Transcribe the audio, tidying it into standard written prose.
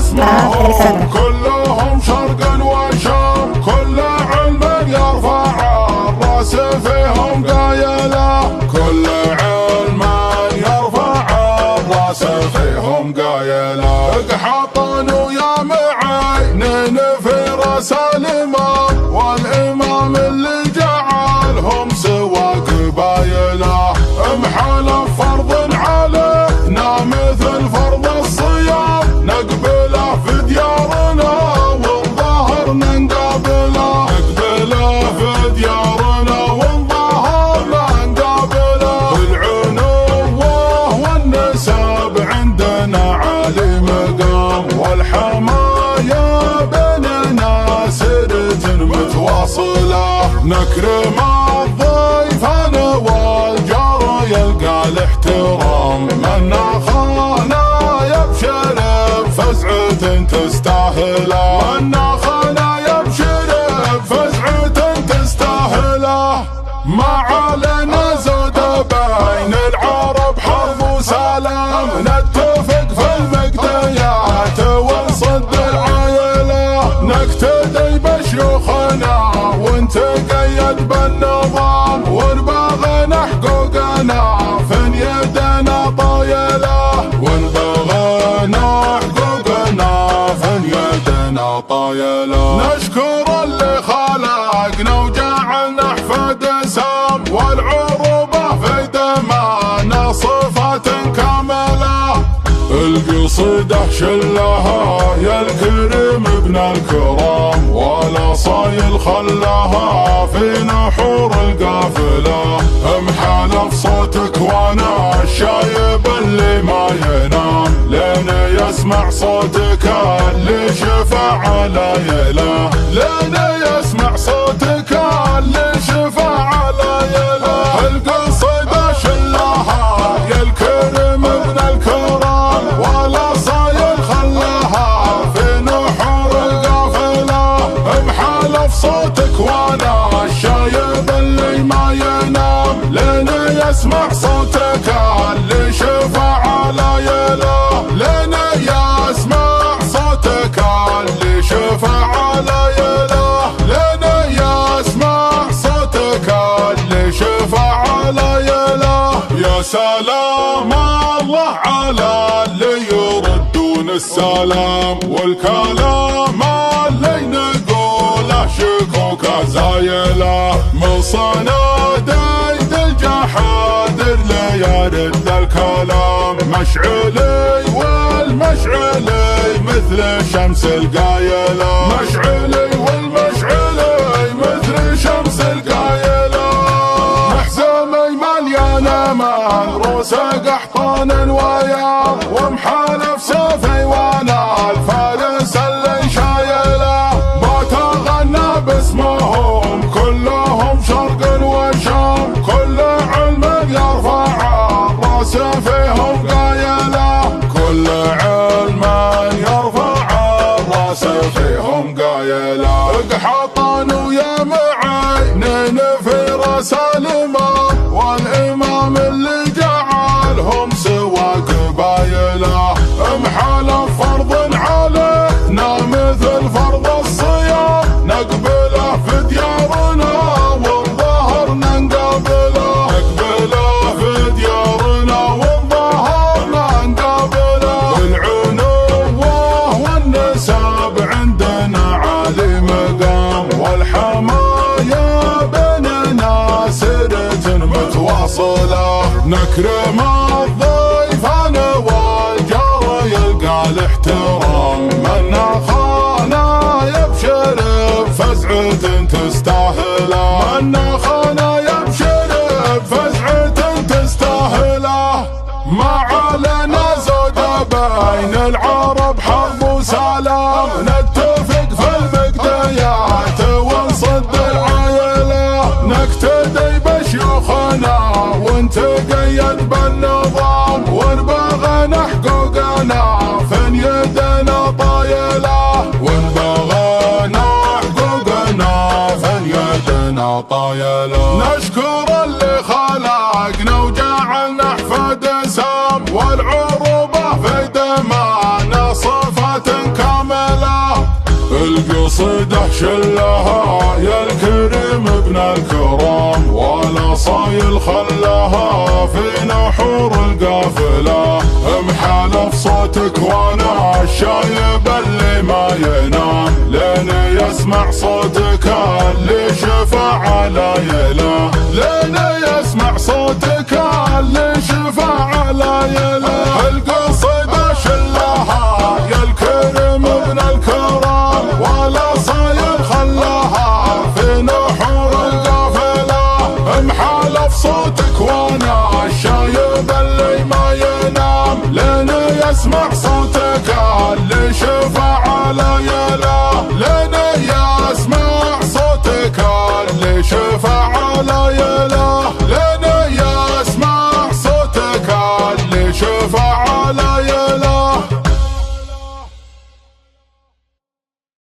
اسمهم كلهم شرق وشام، كل علم يرفع الراس فيهم قايله، كل علم يرفع الراس فيهم قايله. اقحاطن ويا معينين في راس الامام، والامام اللي جعلهم سوى قبايله، محلف فرض علينا مثل فرض الصيام، نقبله في ديارنا والظهرنا نقابله، نقبله في ديارنا والظهرنا نقابله. العنوة والنسب عندنا عالي مقام، والحمايا بيننا سرة متواصله، نكرم الضيفان والجار يلقى الاحترام، من خانا يبشر بفزعة تستاهله، من خانا يبشر بفزعة تستاهله. ما علينا زود بين العرب حرب وسلام، نتفق في المقتيات ونصد العايله، نقتدي بشيوخنا ونتقيد بالنظام، ونبغى حقوقنا فين يدنا طايله، ونبغى حقوقنا فين يدنا طايله. نشكر اللي خلقنا وجعلنا احفاد سام، والعروبه في دمانا صفات كامله، القصيده شلها يا الكريم ابن الكرام، ولا صايل خلاها في نحور القافله، محالف صوتك وانا الشايب اللي ما ينام، لين يسمع صوتك اللي شفع على يله، لين يسمع صوتك اللي شفع على يله. القصيده شلها يا الكريم ابن الكرام، ولا صايل خلاها في نحور القافله، محالف صوتك وانا الشايب اللي ما ينام، لين يسمع صوتك اللي شفع على يله، لين يسمع صوتك اللي شفع على يله، لين يسمع صوتك اللي شفع على يله. يا سلام الله على اللي يردون السلام، والكلام اللي نقوله شكوكه زايله، من صناديد الجحادر لا يرد الكلام، مشعلي والمشعلي مثل شمس القايله، مشعلي والمشعلي مثل شمس القايله. محزمي مليانه مال روسه قحطان وياض، ومحالف سيفي وانا الفارس اللي شايله، ما تغنى باسمهم كلهم شرق وشام، كل علم يرفع الراس فيهم قايله، كل علم يرفع الراس فيهم قايله. اقحاطن ويا معينين في راس الامام، والامام اللي جعلهم سوى قبايله، محالف فرض علينا مثل فرض الصيام، نقبله في ديارنا والظهرنا نقابله، نقبله في ديارنا والظهرنا نقابله. العنوة والنسب عندنا عالي مقام، والحمايا بيننا سرة متواصله، نكرم الضيفان والجار يلقى الاحترام، من خانا يبشر بفزعة تستاهله، من خانا يبشر بفزعة تستاهله. ما علينا زود بين العرب حرب وسلام، نتفق في المقتيات ونصد العايله، نقتدي بشيوخنا ونتقيد بالنظام، ونبغى حقوقنا فين يدنا طايله، ونبغى حقوقنا فين يدنا طايله. نشكر اللي خلقنا وجعلنا احفاد سام، والعروبه في دمانا صفات القصيدة شلها يا الكريم ابن الكرام، ولا صايل خلاها في نحور القافلة. محالف صوتك وانا الشايب اللي ما ينام، لين يسمع صوتك اللي شفع لايله، لين يسمع صوتك اللي شفع لايله.